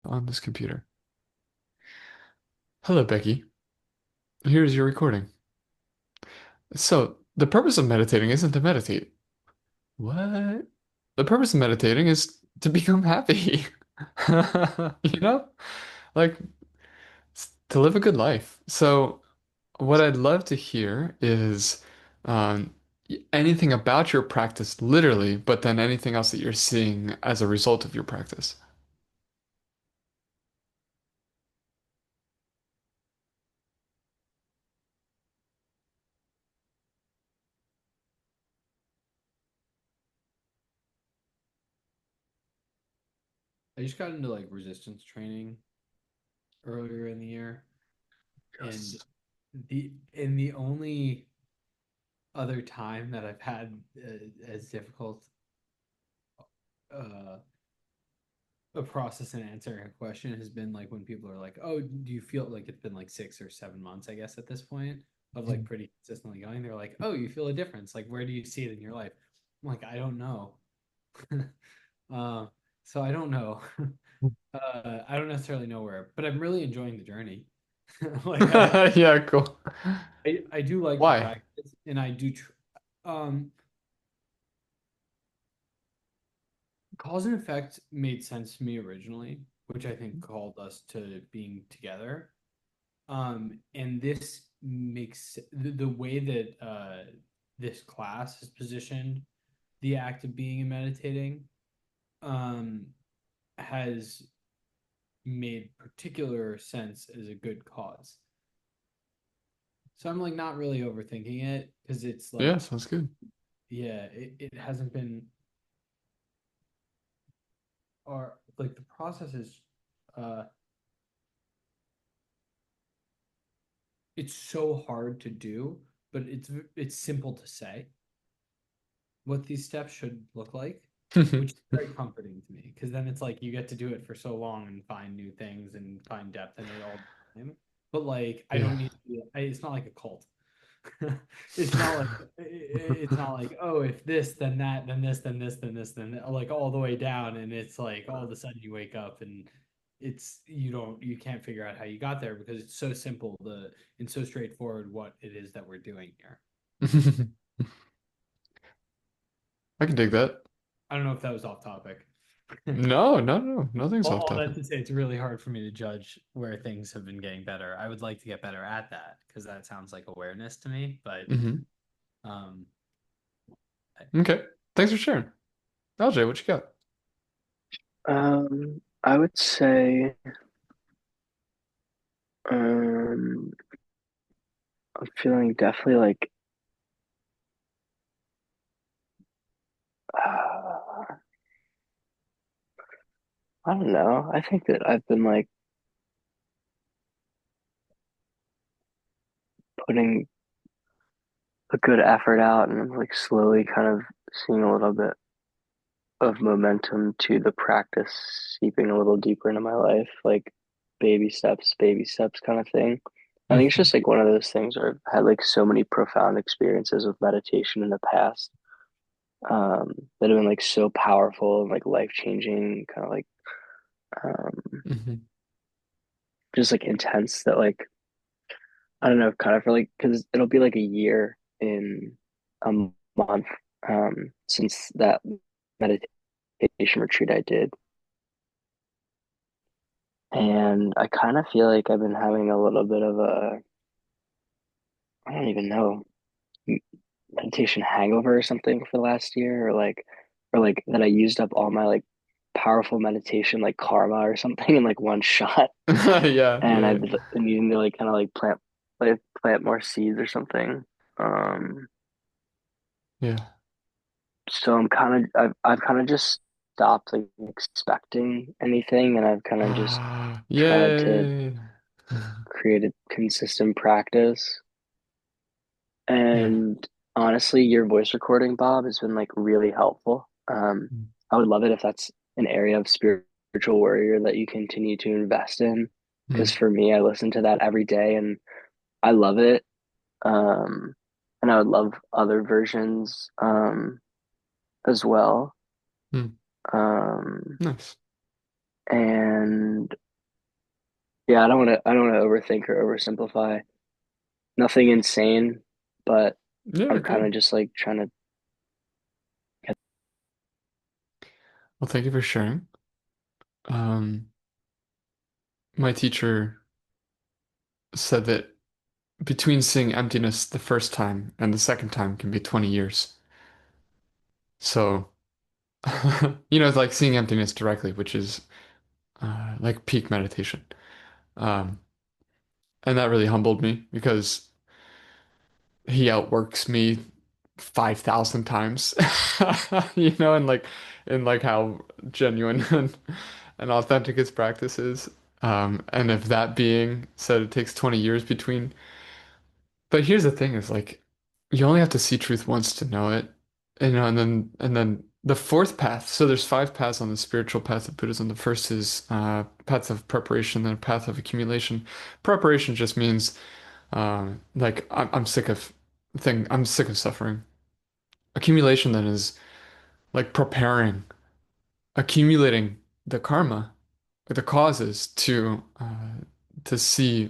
on this computer. Hello, Becky. Here's your recording. So, the purpose of meditating isn't to meditate. What? The purpose of meditating is to become happy. You know? Like, to live a good life. So, what I'd love to hear is um, anything about your practice, literally, but then anything else that you're seeing as a result of your practice. I just got into like resistance training earlier in the year, and Yes. the only other time that I've had as difficult uh, a process in answering a question has been like when people are like, "Oh, do you feel like it's been like 6 or 7 months, I guess, at this point of like pretty consistently going?" They're like, "Oh, you feel a difference? Like, where do you see it in your life?" I'm like, "I don't know." uh, so I don't know. I don't necessarily know where, but I'm really enjoying the journey. Like Yeah, cool. I do like the Why? practice, and I do um cause and effect made sense to me originally, which I think called us to being together. And this makes the way that this class is positioned, the act of being and meditating, um, has made particular sense as a good cause. So I'm like not really overthinking it because it's Yeah, like, sounds good. yeah, it hasn't been, or like the process is, uh, it's so hard to do, but it's simple to say what these steps should look like, which is very comforting to me because then it's like you get to do it for so long and find new things and find depth in it all the time. But like, I Yeah. don't need to be, it's not like a cult. It's not like it's not like, oh, if this then that then this then this then this then that, like all the way down, and it's like all of a sudden you wake up and you can't figure out how you got there because it's so simple and so straightforward what it is that we're doing here. I can dig that. I don't know if that was off topic. No, no, no, nothing's off All topic. that to say, it's really hard for me to judge where things have been getting better. I would like to get better at that because that sounds like awareness to me. But Hmm. um, Okay. Thanks for sharing. LJ, what you got? I would say, um, I'm feeling definitely like, I don't know. I think that I've been like putting a good effort out and I'm like slowly kind of seeing a little bit of momentum to the practice seeping a little deeper into my life, like baby steps kind of thing. I think it's Hmm. just like one of those things where I've had like so many profound experiences with meditation in the past, that have been like so powerful and like life changing, kind of like um, Hmm. just like intense that like I don't know, kind of for like because it'll be like a year in a month since that meditation retreat I did. And I kind of feel like I've been having a little bit of a, I don't even know, meditation hangover or something for the last year, or like that I used up all my like powerful meditation, like karma or something in like one shot. Yeah, And yeah, I've been needing to like kind of like plant more seeds or something. Um, yeah. so I've kind of just stopped like expecting anything, and I've kind of just tried to Yay. create a consistent practice. Yeah. And honestly, your voice recording, Bob, has been like really helpful. I would love it if that's an area of spiritual warrior that you continue to invest in. Because Mm. for me, I listen to that every day and I love it. Um, and I would love other versions as well. Mm. Um, Nice. And yeah, I don't want to overthink or oversimplify. Nothing insane, but Yeah, I'm kind good. of just like trying to Well, thank you for sharing. Um, my teacher said that between seeing emptiness the first time and the second time can be 20 years. So, it's like seeing emptiness directly, which is like peak meditation. Um, and that really humbled me because he outworks me 5,000 times, and like how genuine and authentic his practice is. And if that being said, it takes 20 years between. But here's the thing is like, you only have to see truth once to know it, and then the fourth path. So there's five paths on the spiritual path of Buddhism. The first is path of preparation, then a path of accumulation. Preparation just means like I'm sick of I'm sick of suffering. Accumulation then is like preparing, accumulating the karma, or the causes to see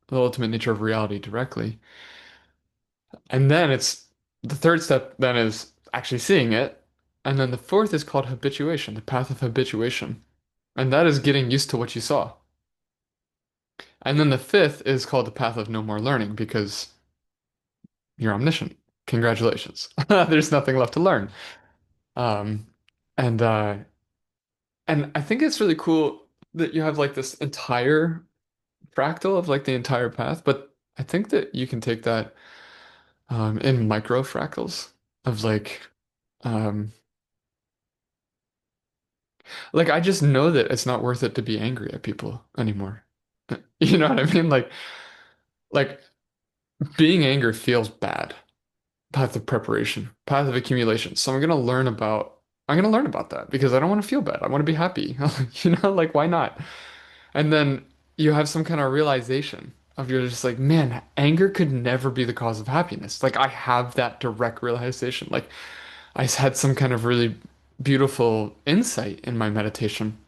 the ultimate nature of reality directly. And then it's the third step then is actually seeing it. And then the fourth is called habituation, the path of habituation. And that is getting used to what you saw. And then the fifth is called the path of no more learning because you're omniscient. Congratulations. There's nothing left to learn. Um, and and I think it's really cool that you have like this entire fractal of like the entire path, but I think that you can take that in micro fractals of um like I just know that it's not worth it to be angry at people anymore. You know what I mean? Like being angry feels bad. Path of preparation, path of accumulation. So I'm gonna learn about that because I don't want to feel bad. I want to be happy. Like why not? And then you have some kind of realization of you're just like, man, anger could never be the cause of happiness. Like I have that direct realization. Like I had some kind of really beautiful insight in my meditation.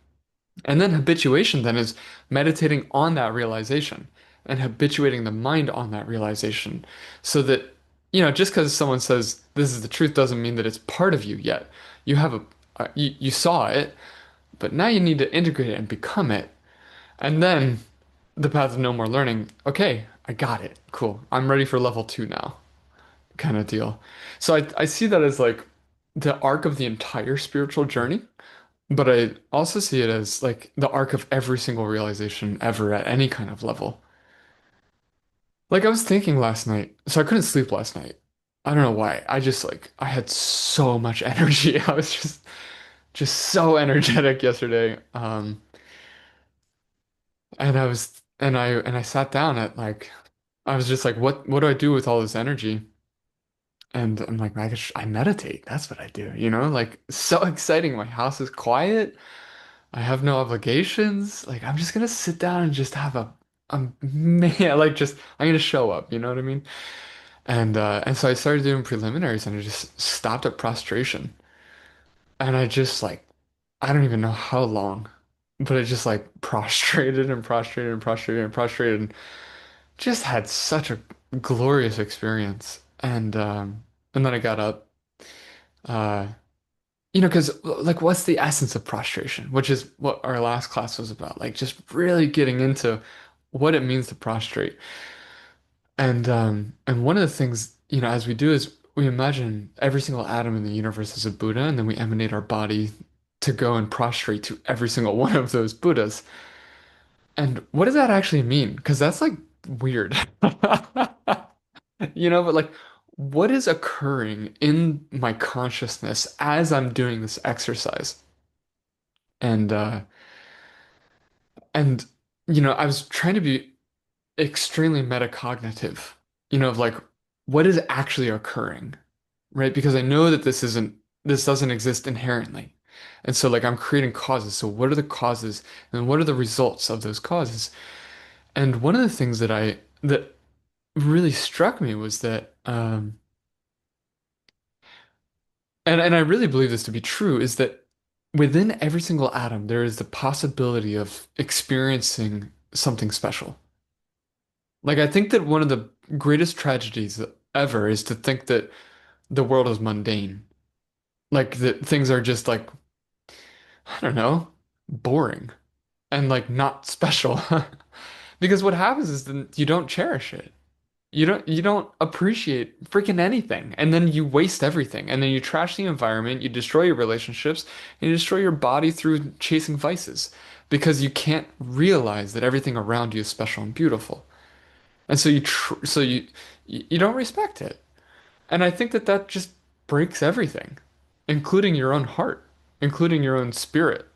And then habituation then is meditating on that realization and habituating the mind on that realization so that, just because someone says this is the truth doesn't mean that it's part of you yet. You have you saw it, but now you need to integrate it and become it. And then the path of no more learning. Okay, I got it. Cool. I'm ready for level two now, kind of deal. So I see that as like the arc of the entire spiritual journey. But I also see it as like the arc of every single realization ever at any kind of level. Like I was thinking last night, so I couldn't sleep last night. I don't know why. I just like I had so much energy. I was just so energetic yesterday. And I sat down at like I was just like, what do I do with all this energy? And I'm like, I meditate. That's what I do, Like so exciting. My house is quiet. I have no obligations. Like I'm just gonna sit down and just have a man like just I'm gonna show up, you know what I mean? And so I started doing preliminaries and I just stopped at prostration. And I just like I don't even know how long, but I just like prostrated and prostrated and prostrated and prostrated and just had such a glorious experience. And then I got up. Uh because like, what's the essence of prostration? Which is what our last class was about. Like, just really getting into what it means to prostrate. And one of the things, as we do is we imagine every single atom in the universe is a Buddha, and then we emanate our body to go and prostrate to every single one of those Buddhas. And what does that actually mean? Because that's like weird. But like, what is occurring in my consciousness as I'm doing this exercise? And and I was trying to be extremely metacognitive, of like what is actually occurring, right? Because I know that this doesn't exist inherently. And so like I'm creating causes. So what are the causes and what are the results of those causes? And one of the things that really struck me was that and I really believe this to be true is that within every single atom, there is the possibility of experiencing something special. Like, I think that one of the greatest tragedies ever is to think that the world is mundane. Like, that things are just like, I don't know, boring and like not special. Because what happens is then you don't cherish it. You don't appreciate freaking anything. And then you waste everything. And then you trash the environment, you destroy your relationships, and you destroy your body through chasing vices because you can't realize that everything around you is special and beautiful. And so you don't respect it. And I think that that just breaks everything, including your own heart, including your own spirit.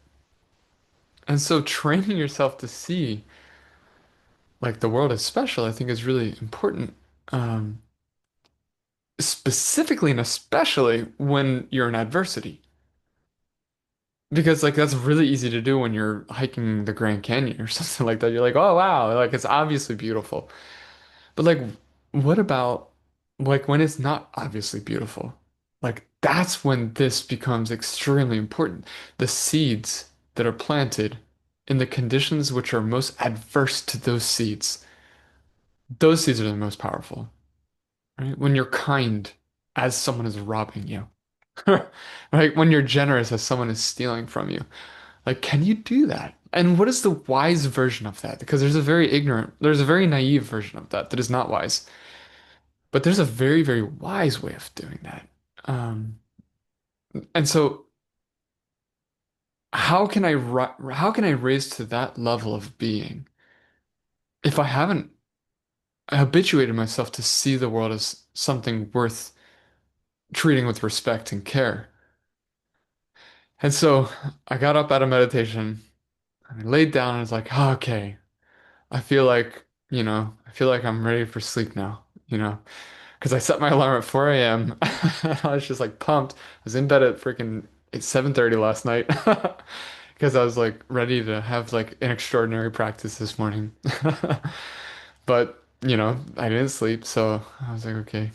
And so training yourself to see like the world is special, I think is really important. Um, Specifically and especially when you're in adversity. Because like that's really easy to do when you're hiking the Grand Canyon or something like that. You're like, oh wow, like it's obviously beautiful. But like what about like when it's not obviously beautiful? Like that's when this becomes extremely important. The seeds that are planted in the conditions which are most adverse to those seeds are the most powerful, right? When you're kind as someone is robbing you. Right? When you're generous as someone is stealing from you. Like, can you do that? And what is the wise version of that? Because there's a very naive version of that that is not wise. But there's a very, very wise way of doing that. Um, and so how can I raise to that level of being if I haven't habituated myself to see the world as something worth treating with respect and care? And so I got up out of meditation. I laid down and was like, oh, okay, I feel like I'm ready for sleep now, because I set my alarm at 4 a.m. I was just like pumped. I was in bed at freaking 7:30 last night because I was like ready to have like an extraordinary practice this morning. But, I didn't sleep, so I was like, okay.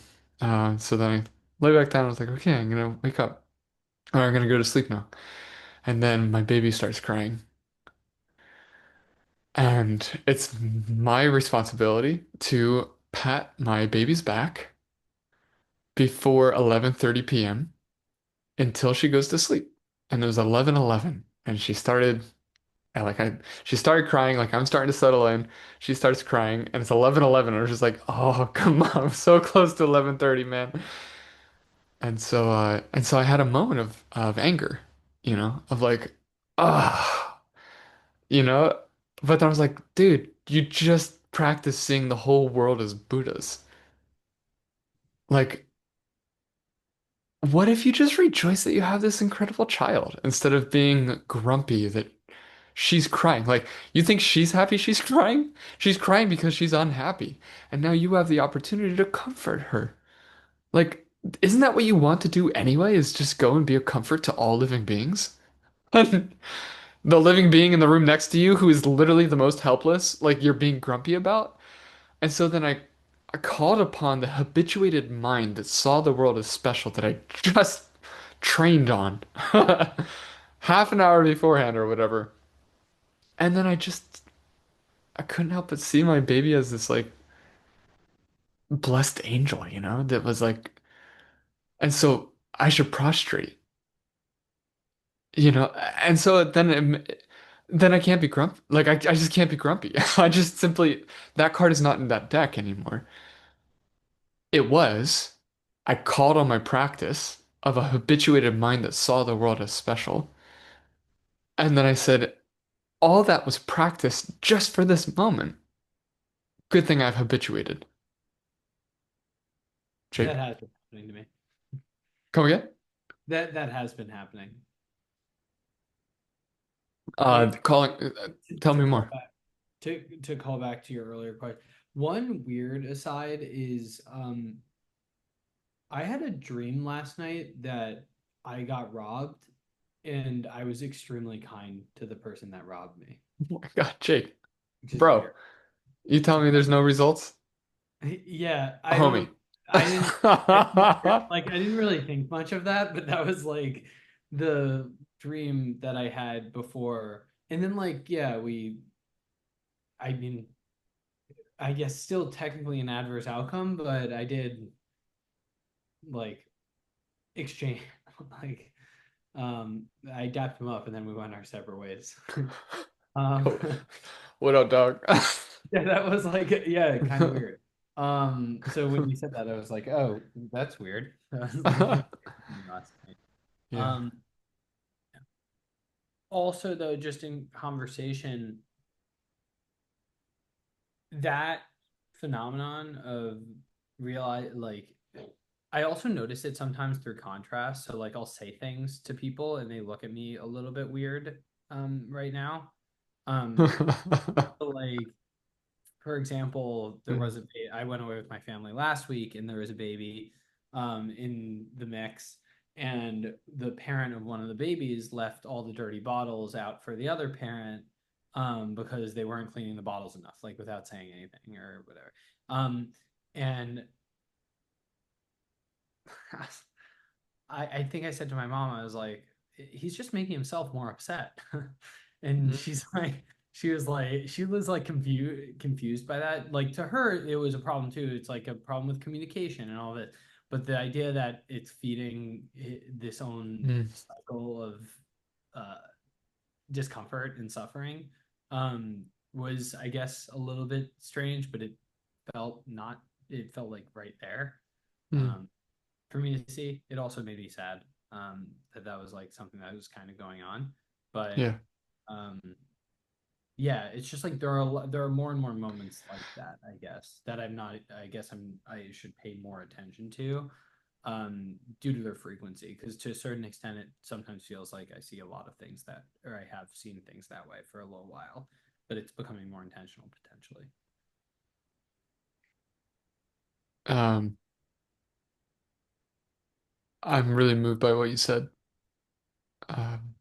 So then I lay back down. I was like, okay, I'm gonna wake up. Or I'm gonna go to sleep now. And then my baby starts crying. And it's my responsibility to pat my baby's back before 11:30 p.m. until she goes to sleep. And it was 11:11 and she started crying like I'm starting to settle in. She starts crying and it's 11:11 and I was just like, "Oh, come on. I'm so close to 11:30, man." And so I had a moment of anger, of like, ah. you know? But then I was like, dude, you just practice seeing the whole world as Buddhas. Like, what if you just rejoice that you have this incredible child instead of being grumpy that she's crying? Like, you think she's happy she's crying? She's crying because she's unhappy. And now you have the opportunity to comfort her. Like, isn't that what you want to do anyway? Is just go and be a comfort to all living beings? The living being in the room next to you who is literally the most helpless, like you're being grumpy about. And so then I called upon the habituated mind that saw the world as special that I just trained on half an hour beforehand or whatever. And then I couldn't help but see my baby as this like blessed angel, that was like, and so I should prostrate, and so then I can't be grumpy. Like I just can't be grumpy. I just simply, that card is not in that deck anymore. It was. I called on my practice of a habituated mind that saw the world as special. And then I said, all that was practiced just for this moment. Good thing I've habituated. That Jake, has been happening to me. come again? That has been happening. Calling, tell To me call more. back to call back to your earlier question. One weird aside is I had a dream last night that I got robbed and I was extremely kind to the person that robbed me, Oh my God, Jake, which is bro, weird. you tell me there's no results? Yeah, I Homie. don't I didn't like I didn't really think much of that, but that was like the dream that I had before. And then like yeah, I mean, I guess still technically an adverse outcome, but I did like exchange like I dapped him up and then we went our separate ways. um Yo, what up, dog? yeah, that was like yeah, kind of weird. So when you said that I was like, oh, that's weird. I was thinking last night. Yeah. Um Also though, just in conversation, that phenomenon of realize like I also notice it sometimes through contrast. So like I'll say things to people and they look at me a little bit weird right now. Um like for example, there was I went away with my family last week and there was a baby in the mix and the parent of one of the babies left all the dirty bottles out for the other parent because they weren't cleaning the bottles enough, like without saying anything or whatever. And I think I said to my mom, I was like, he's just making himself more upset. And she was like confused by that. Like to her, it was a problem too. It's like a problem with communication and all of it. But the idea that it's feeding this own Mm, cycle of uh, discomfort and suffering um, was, I guess, a little bit strange, but felt not, it felt like right there. mm, Um, for me to see. It also made me sad that that was like something that was kind of going on. But yeah. um, yeah, it's just like there are more and more moments like that. I guess that I'm not. I guess I should pay more attention to due to their frequency. Because to a certain extent, it sometimes feels like I see a lot of things that, or I have seen things that way for a little while, but it's becoming more intentional potentially. Um, I'm really moved by what you said. Um,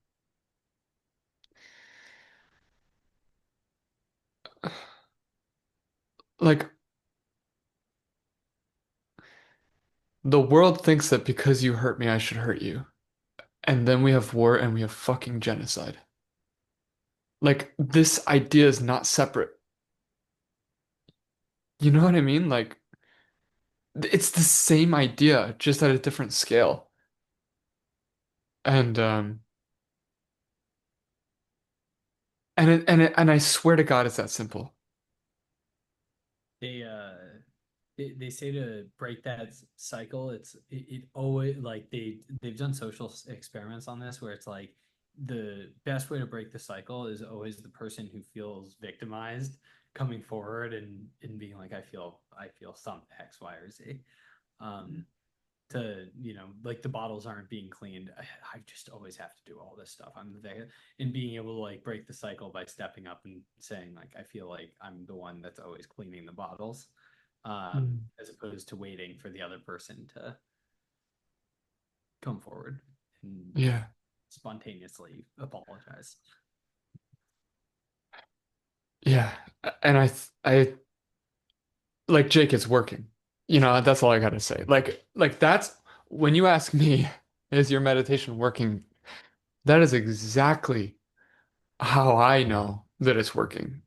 like the world thinks that because you hurt me, I should hurt you. And then we have war and we have fucking genocide. Like this idea is not separate. You know what I mean? Like it's the same idea, just at a different scale. And and I swear to God, it's that simple. They they say to break that cycle it always like they've done social experiments on this where it's like the best way to break the cycle is always the person who feels victimized coming forward and being like I feel some X Y or Z um to like the bottles aren't being cleaned. I just always have to do all this stuff. I'm there and being able to like break the cycle by stepping up and saying like I feel like I'm the one that's always cleaning the bottles Mm. as opposed to waiting for the other person to come forward and Yeah. spontaneously apologize. Yeah. And I like Jake, it's working. You know, that's all I gotta say. Like that's when you ask me, is your meditation working? That is exactly how I know that it's working.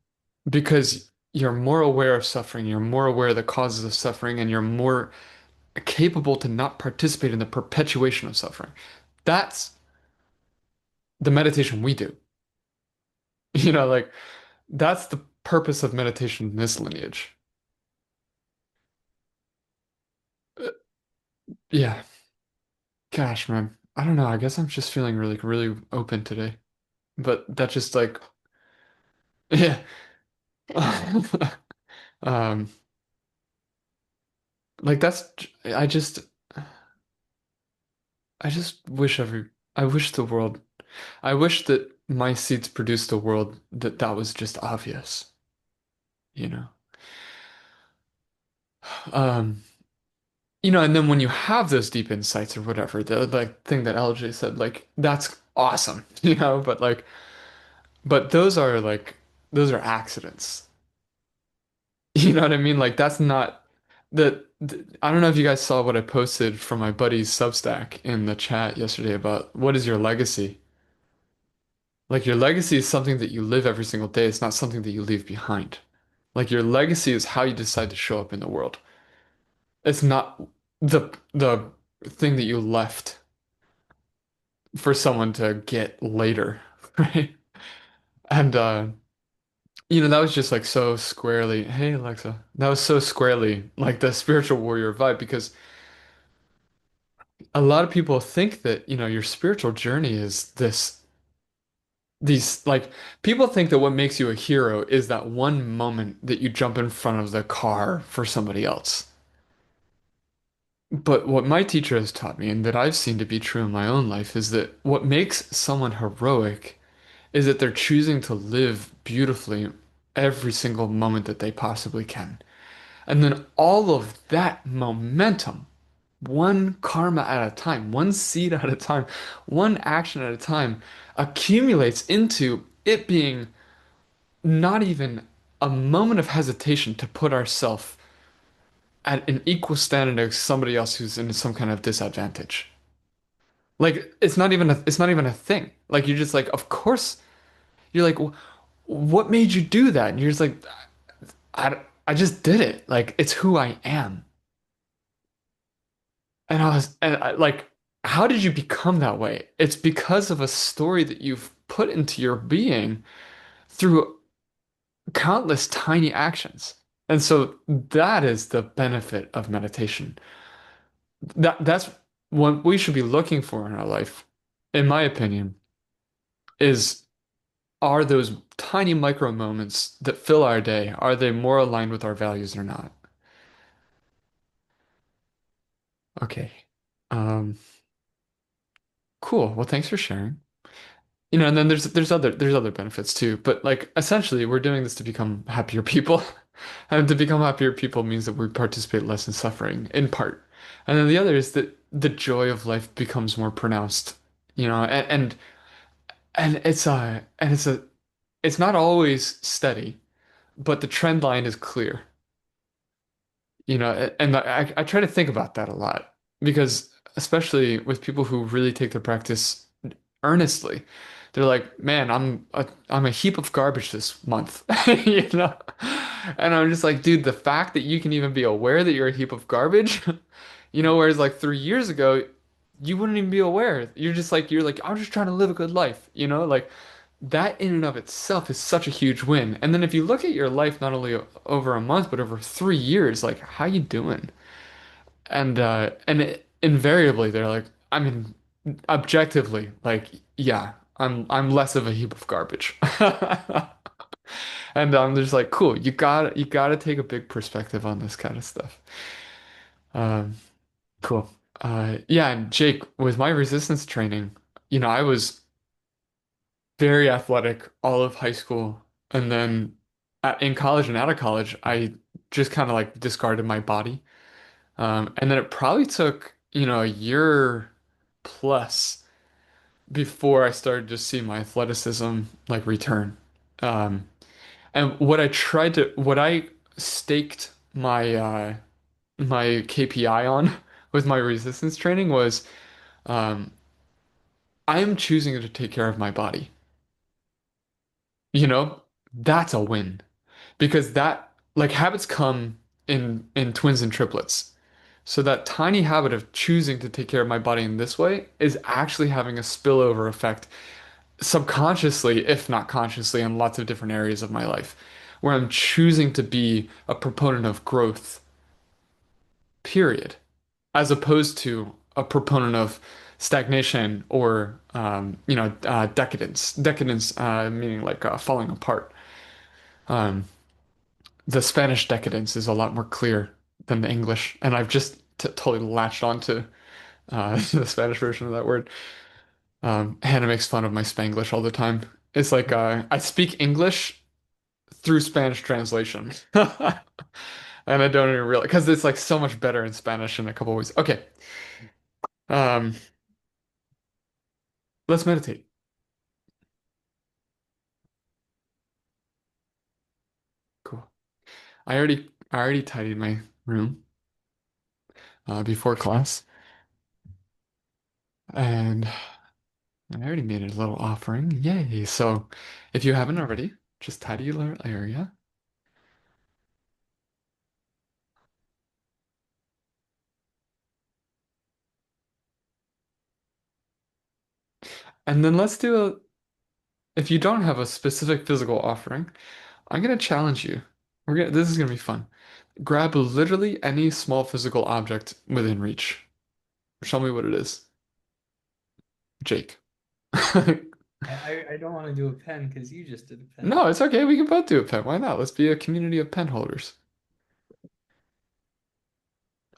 Because you're more aware of suffering, you're more aware of the causes of suffering, and you're more capable to not participate in the perpetuation of suffering. That's the meditation we do. You know, like that's the purpose of meditation in this lineage. Uh, Yeah, gosh, man. I don't know. I guess I'm just feeling really open today. But that just like, yeah. Um, like that's, I just wish I wish the world, I wish that my seeds produced a world that was just obvious, you know? Um, and then when you have those deep insights or whatever, the like thing that LJ said, like that's awesome, but those are accidents. You know what I mean? Like that's not I don't know if you guys saw what I posted from my buddy's Substack in the chat yesterday about what is your legacy? Like your legacy is something that you live every single day. It's not something that you leave behind. Like your legacy is how you decide to show up in the world. It's not the thing that you left for someone to get later, right? And that was just like so squarely, hey Alexa, that was so squarely like the spiritual warrior vibe because a lot of people think that, your spiritual journey is these like people think that what makes you a hero is that one moment that you jump in front of the car for somebody else. But what my teacher has taught me, and that I've seen to be true in my own life, is that what makes someone heroic is that they're choosing to live beautifully every single moment that they possibly can. And then all of that momentum, one karma at a time, one seed at a time, one action at a time, accumulates into it being not even a moment of hesitation to put ourselves at an equal standard as somebody else who's in some kind of disadvantage. Like it's not even a thing. Like you're just like, of course, you're like, what made you do that? And you're just like, I just did it. Like it's who I am. And how did you become that way? It's because of a story that you've put into your being through countless tiny actions. And so that is the benefit of meditation. That's what we should be looking for in our life, in my opinion, is are those tiny micro moments that fill our day, are they more aligned with our values or not? Okay. Um, cool. Well, thanks for sharing. And then there's other benefits too. But like essentially we're doing this to become happier people. And to become happier people means that we participate less in suffering, in part. And then the other is that the joy of life becomes more pronounced, and it's not always steady, but the trend line is clear. And I try to think about that a lot because especially with people who really take their practice earnestly, they're like, man, I'm a heap of garbage this month, you know? And I'm just like, dude, the fact that you can even be aware that you're a heap of garbage, whereas like 3 years ago, you wouldn't even be aware. You're like, I'm just trying to live a good life, like that in and of itself is such a huge win. And then if you look at your life not only over a month but over 3 years, like how you doing? Invariably they're like, I mean, objectively, like yeah, I'm less of a heap of garbage. And I'm just like, cool, you gotta take a big perspective on this kind of stuff. Um, cool. Yeah, and Jake, with my resistance training, I was very athletic all of high school. And then in college and out of college, I just kind of like discarded my body. And then it probably took, a year plus before I started to see my athleticism like return. Um, and what I staked my KPI on with my resistance training was um, I am choosing to take care of my body. You know, that's a win. Because that like habits come in twins and triplets. So that tiny habit of choosing to take care of my body in this way is actually having a spillover effect subconsciously, if not consciously, in lots of different areas of my life, where I'm choosing to be a proponent of growth, period, as opposed to a proponent of stagnation or decadence. Decadence meaning like falling apart. Um, the Spanish decadence is a lot more clear than the English, and I've just t totally latched onto the Spanish version of that word. Hannah makes fun of my Spanglish all the time. It's like I speak English through Spanish translation, and I don't even realize because it's like so much better in Spanish in a couple of ways. Okay, um, let's meditate. Cool. I already tidied my room before class, and I already made a little offering. Yay. So if you haven't already, just tidy your little area. And then let's do a, if you don't have a specific physical offering, I'm gonna challenge you. This is gonna be fun. Grab literally any small physical object within reach. Show me what it is. Jake. I don't want to do a pen because you just did a pen. No, it's okay. We can both do a pen. Why not? Let's be a community of pen holders.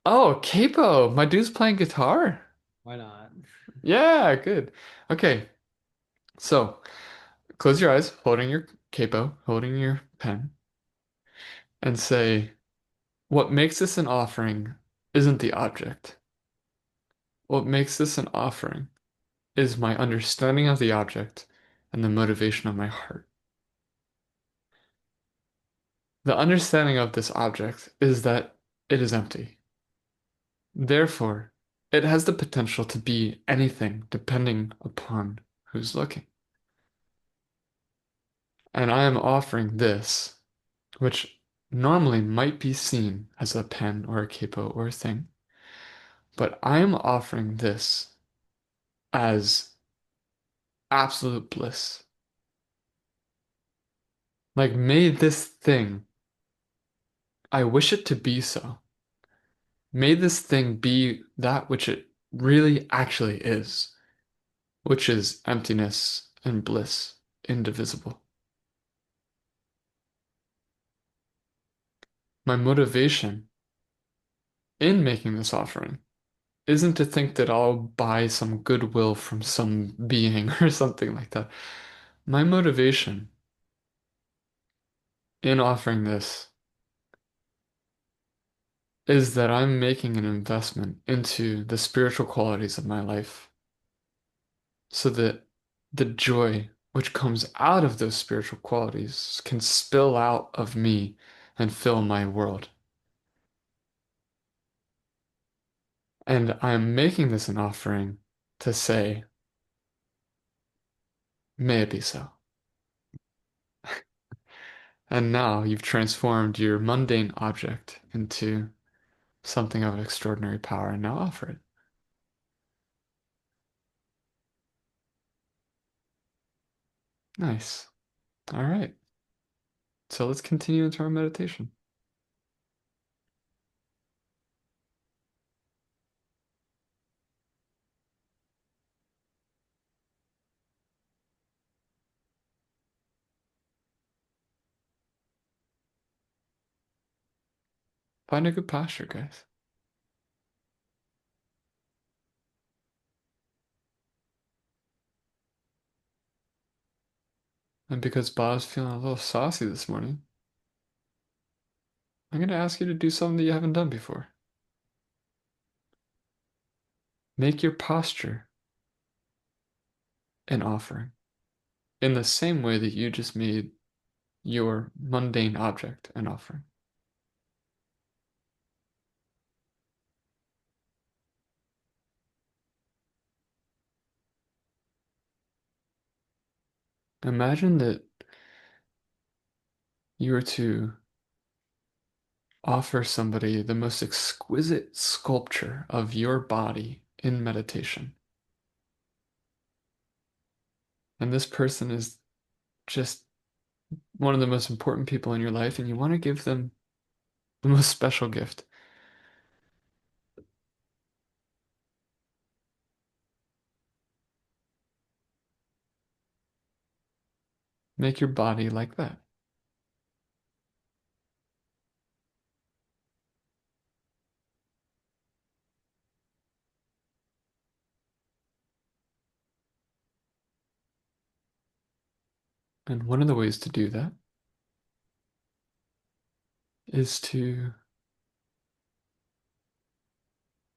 Oh, Capo, my dude's playing guitar. Why not? Yeah, good. Okay, so close your eyes, holding your capo, holding your pen, and say, what makes this an offering isn't the object. What makes this an offering is my understanding of the object and the motivation of my heart. The understanding of this object is that it is empty. Therefore, it has the potential to be anything depending upon who's looking. And I am offering this, which normally might be seen as a pen or a capo or a thing, but I am offering this as absolute bliss. Like, may this thing, I wish it to be so. May this thing be that which it really actually is, which is emptiness and bliss, indivisible. My motivation in making this offering isn't to think that I'll buy some goodwill from some being or something like that. My motivation in offering this is that I'm making an investment into the spiritual qualities of my life so that the joy which comes out of those spiritual qualities can spill out of me and fill my world. And I'm making this an offering to say, may it be so. And now you've transformed your mundane object into something of extraordinary power and now offer it. Nice. All right. So let's continue into our meditation. Find a good posture, guys. And because Bob's feeling a little saucy this morning, I'm going to ask you to do something that you haven't done before. Make your posture an offering in the same way that you just made your mundane object an offering. Imagine that you were to offer somebody the most exquisite sculpture of your body in meditation. And this person is just one of the most important people in your life, and you want to give them the most special gift. Make your body like that. And one of the ways to do that is to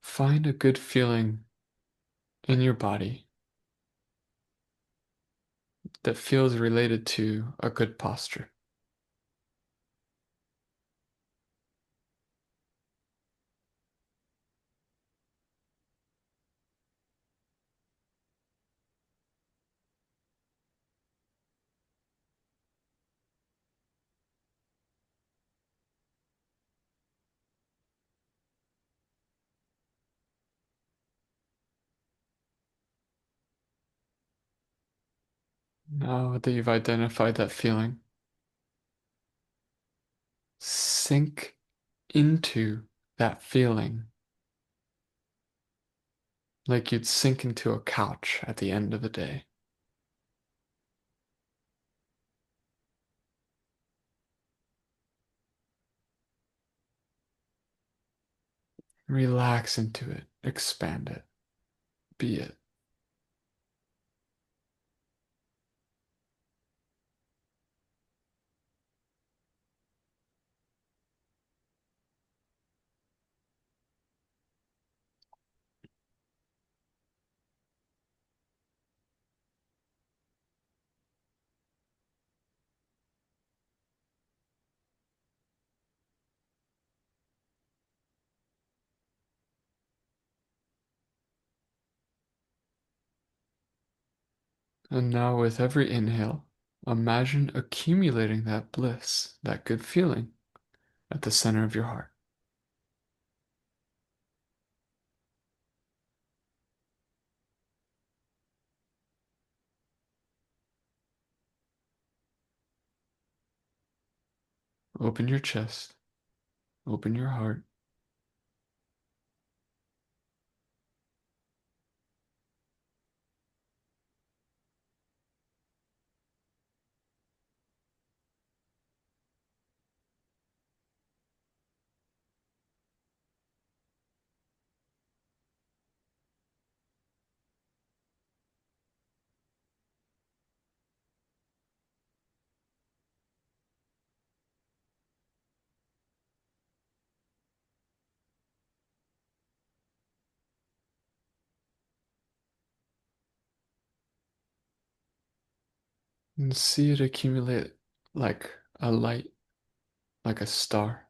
find a good feeling in your body that feels related to a good posture. Now that you've identified that feeling, sink into that feeling like you'd sink into a couch at the end of the day. Relax into it, expand it, be it. And now, with every inhale, imagine accumulating that bliss, that good feeling, at the center of your heart. Open your chest, open your heart, and see it accumulate like a light, like a star.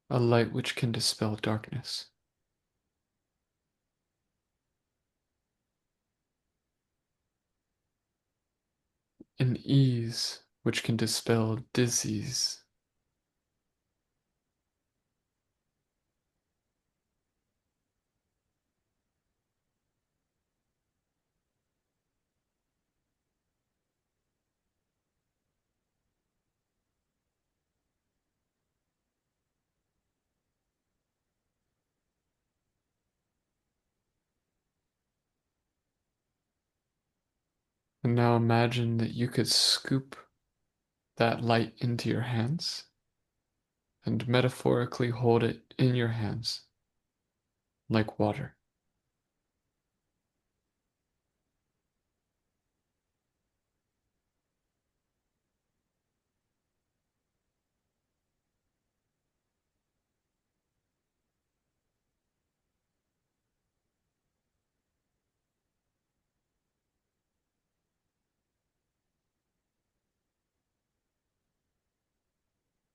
A light which can dispel darkness. An ease which can dispel disease. And now imagine that you could scoop that light into your hands and metaphorically hold it in your hands like water.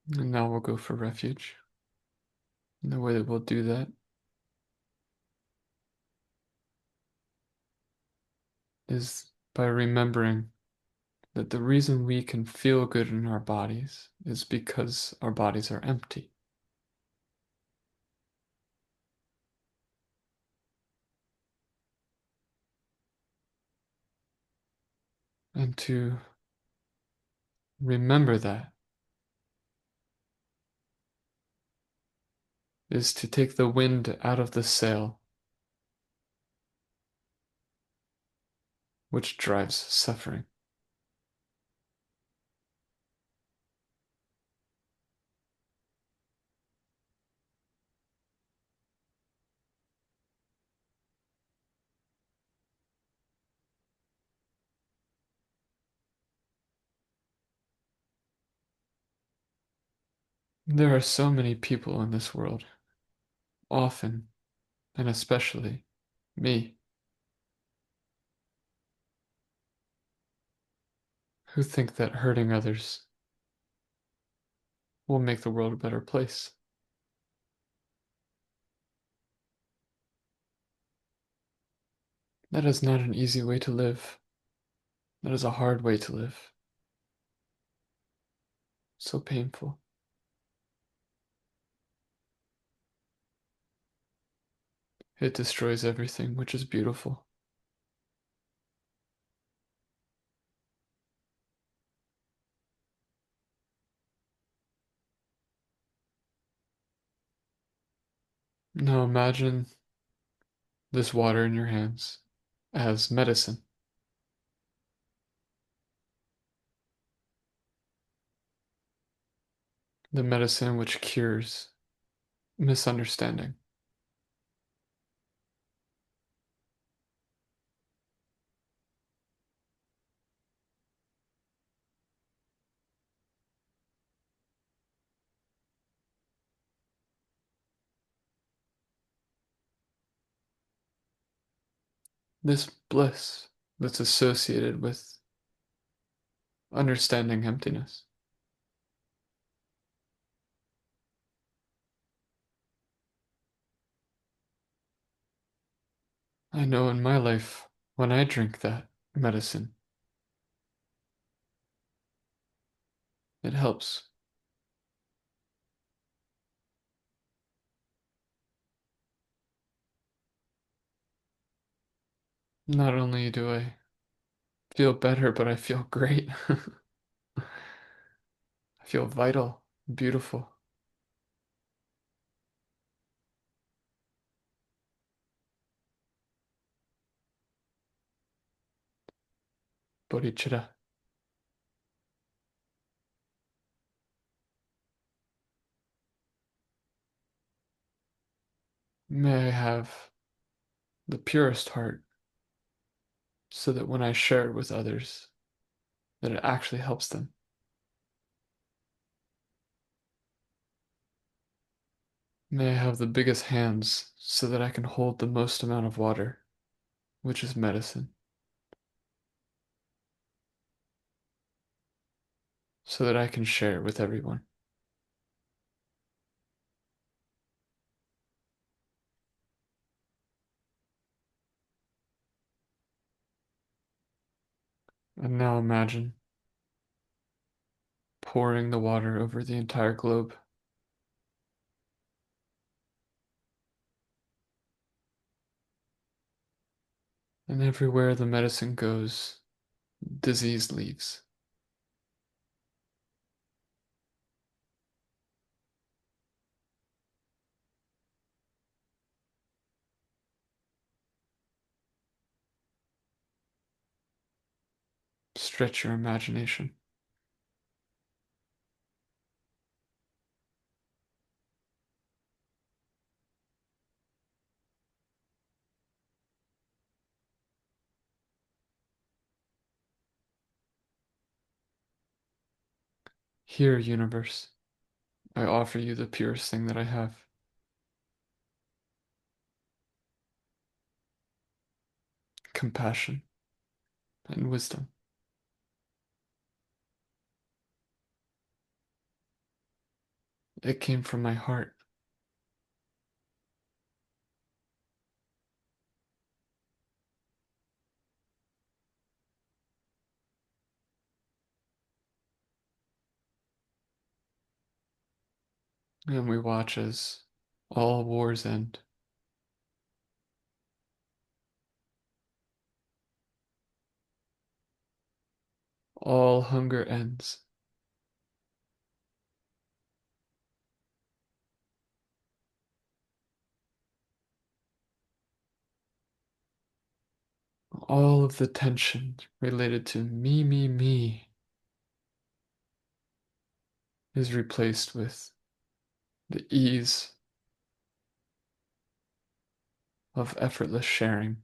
And now we'll go for refuge. And the way that we'll do that is by remembering that the reason we can feel good in our bodies is because our bodies are empty. And to remember that is to take the wind out of the sail, which drives suffering. There are so many people in this world, often and especially me, who think that hurting others will make the world a better place. That is not an easy way to live. That is a hard way to live. so painful. It destroys everything, which is beautiful. Now imagine this water in your hands as medicine, the medicine which cures misunderstanding. This bliss that's associated with understanding emptiness. I know in my life, when I drink that medicine, it helps. Not only do I feel better, but I feel great. I feel vital, beautiful. Bodhicitta. May I have the purest heart so that when I share it with others, that it actually helps them. May I have the biggest hands so that I can hold the most amount of water, which is medicine, so that I can share it with everyone. And now imagine pouring the water over the entire globe. And everywhere the medicine goes, disease leaves. Stretch your imagination. Here, universe, I offer you the purest thing that I have, compassion and wisdom. It came from my heart. And we watch as all wars end. All hunger ends. All of the tension related to me is replaced with the ease of effortless sharing.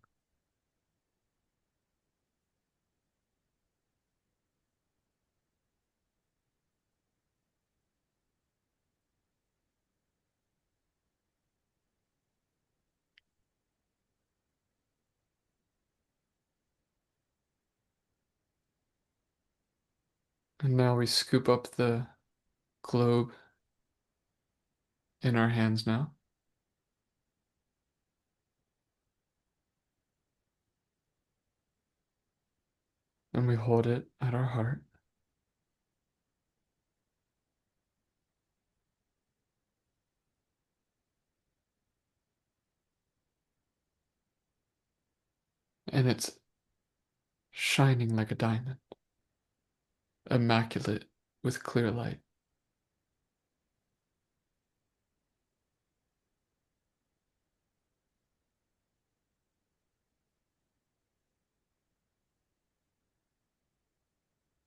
And now we scoop up the globe in our hands now, and we hold it at our heart. and it's shining like a diamond, immaculate with clear light.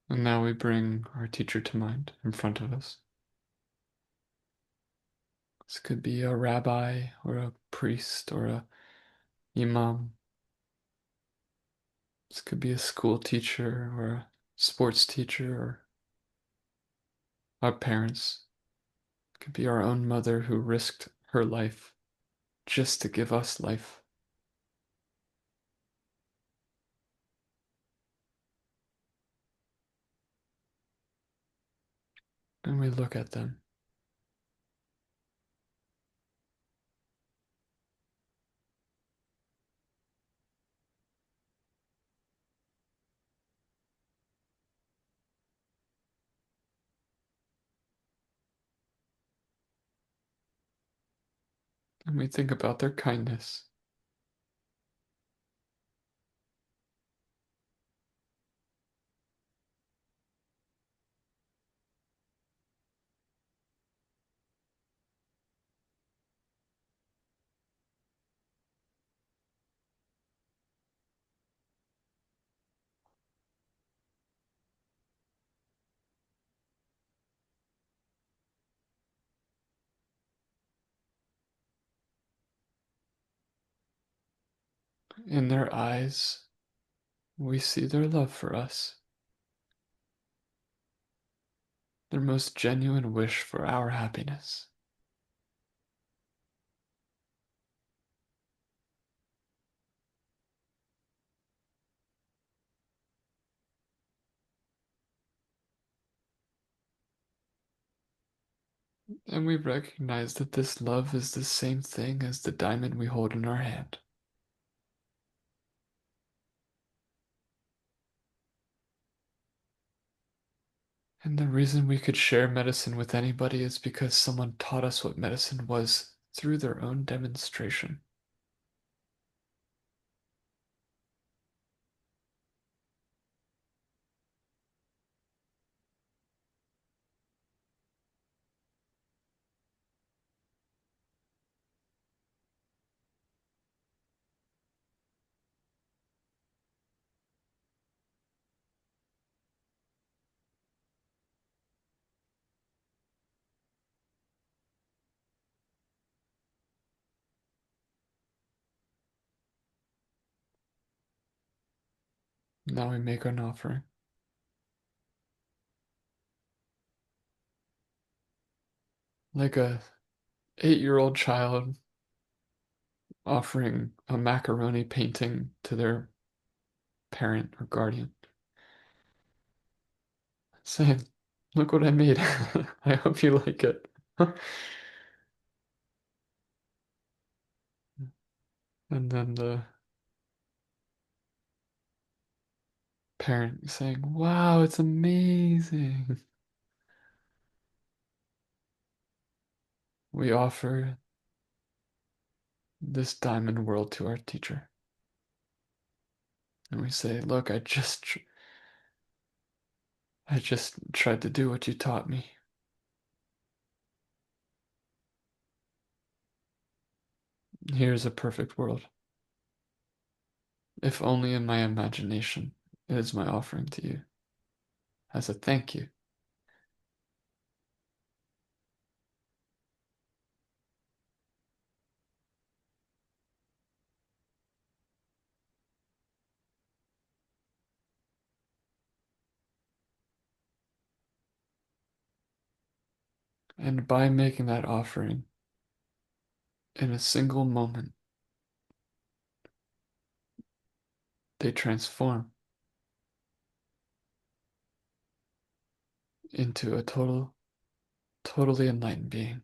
And now we bring our teacher to mind in front of us. This could be a rabbi or a priest or a imam. This could be a school teacher or a sports teacher or our parents. It could be our own mother who risked her life just to give us life. And we look at them and we think about their kindness. In their eyes, we see their love for us, their most genuine wish for our happiness. And we recognize that this love is the same thing as the diamond we hold in our hand. And the reason we could share medicine with anybody is because someone taught us what medicine was through their own demonstration. Now we make an offering. Like a 8-year-old child offering a macaroni painting to their parent or guardian, saying, "Look what I made. I hope you like it." And then the parent saying, "Wow, it's amazing." We offer this diamond world to our teacher. And we say, "Look, I just tried to do what you taught me. Here's a perfect world. If only in my imagination, it is my offering to you as a thank you." And by making that offering in a single moment, they transform into a totally enlightened being.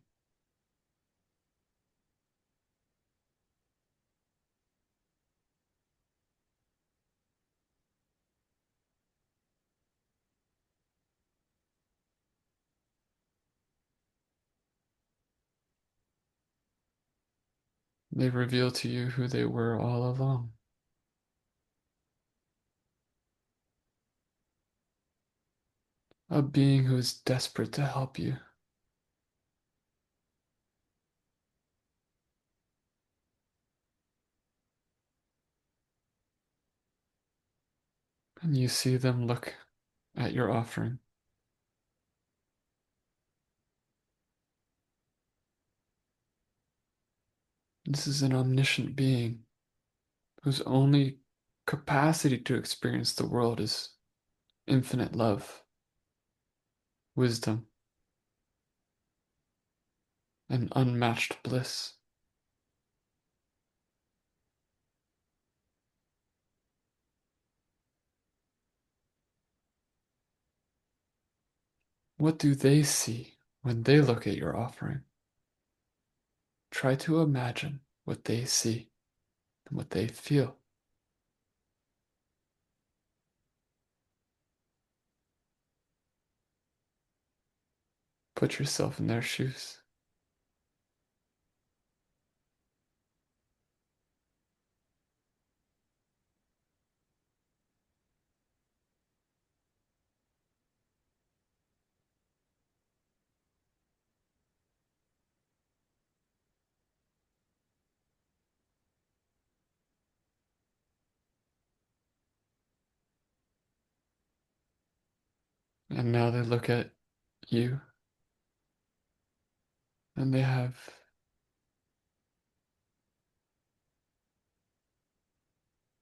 They reveal to you who they were all along. a being who is desperate to help you. And you see them look at your offering. This is an omniscient being whose only capacity to experience the world is infinite love, wisdom, and unmatched bliss. What do they see when they look at your offering? Try to imagine what they see and what they feel. Put yourself in their shoes. And now they look at you and they have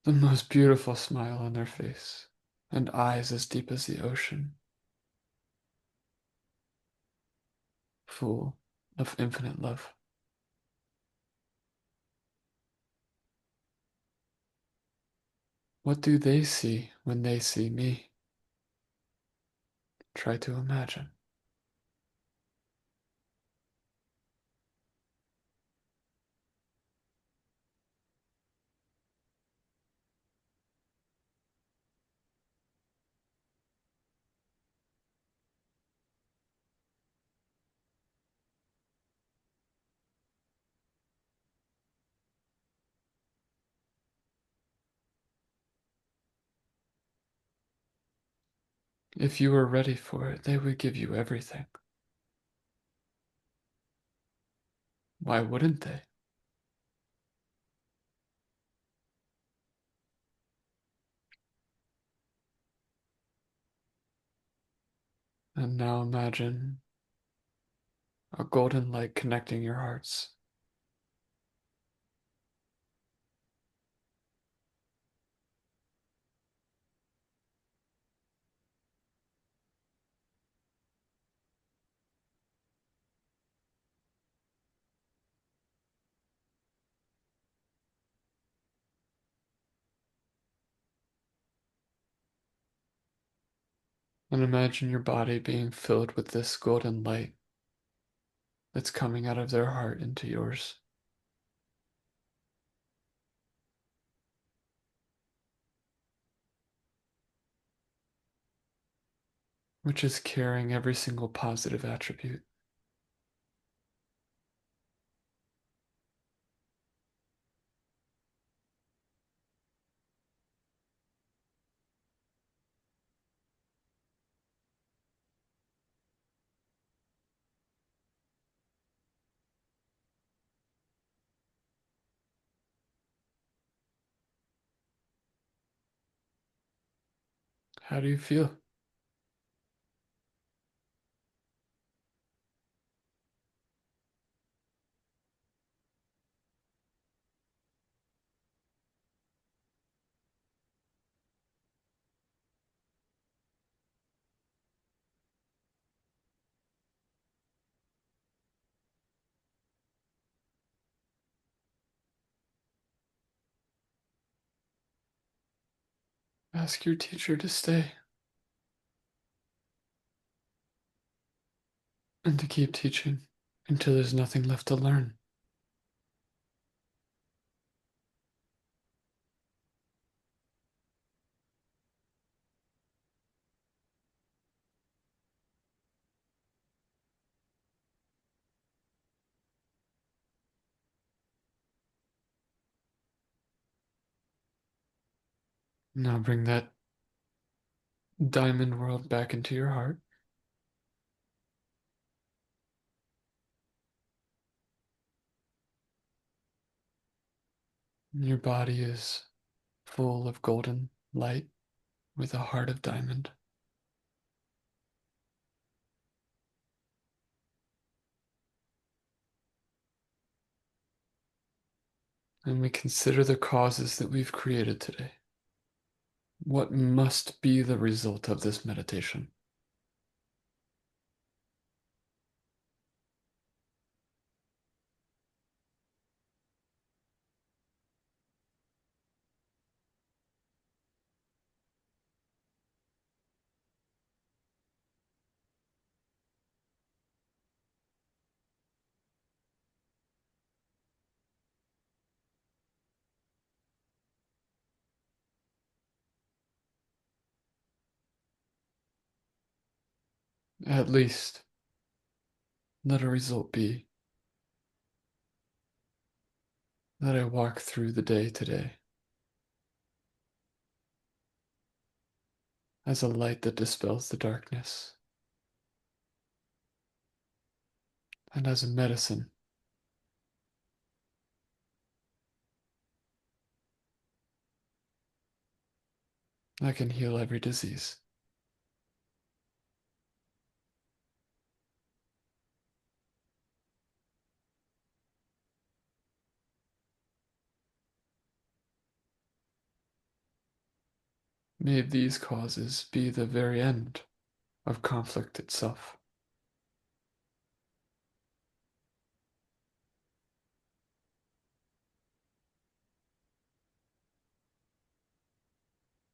the most beautiful smile on their face and eyes as deep as the ocean, full of infinite love. What do they see when they see me? Try to imagine. If you were ready for it, they would give you everything. Why wouldn't they? And now imagine a golden light connecting your hearts. And imagine your body being filled with this golden light that's coming out of their heart into yours, which is carrying every single positive attribute. How do you feel? Ask your teacher to stay and to keep teaching until there's nothing left to learn. Now bring that diamond world back into your heart Your body is full of golden light with a heart of diamond. And we consider the causes that we've created today. What must be the result of this meditation? At least, let a result be that I walk through the day today as a light that dispels the darkness, and as a medicine that can heal every disease. May these causes be the very end of conflict itself,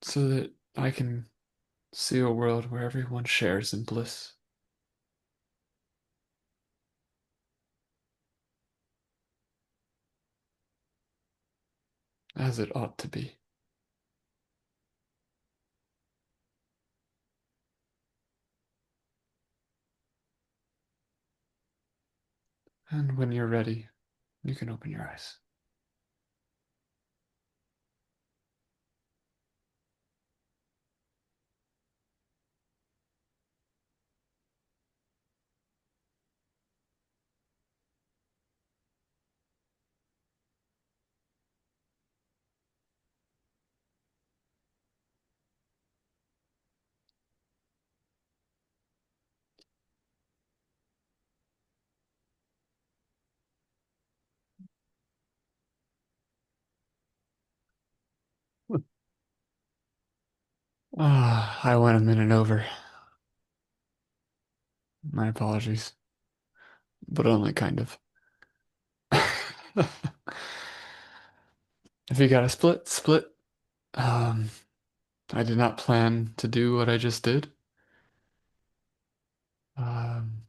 so that I can see a world where everyone shares in bliss, as it ought to be. And when you're ready, you can open your eyes. Ah, I went a minute over. My apologies, but only kind of. If you got a split, split. Um, I did not plan to do what I just did. Um,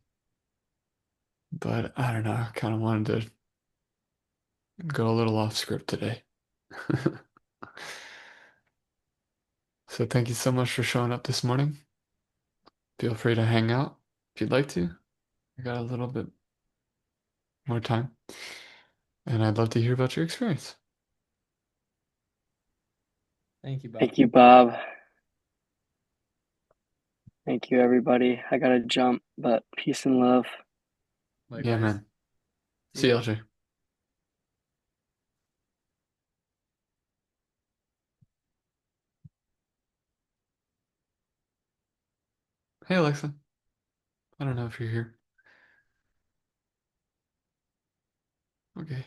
but I don't know, I kind of wanted to go a little off script today. So thank you so much for showing up this morning. Feel free to hang out if you'd like to. I got a little bit more time, and I'd love to hear about your experience. Thank you, Bob. Thank you, Bob. Thank you, everybody. I gotta jump, but peace and love. Yeah, Likewise. man. See See you, ya. LJ. Hey, Alexa. I don't know if you're here. Okay.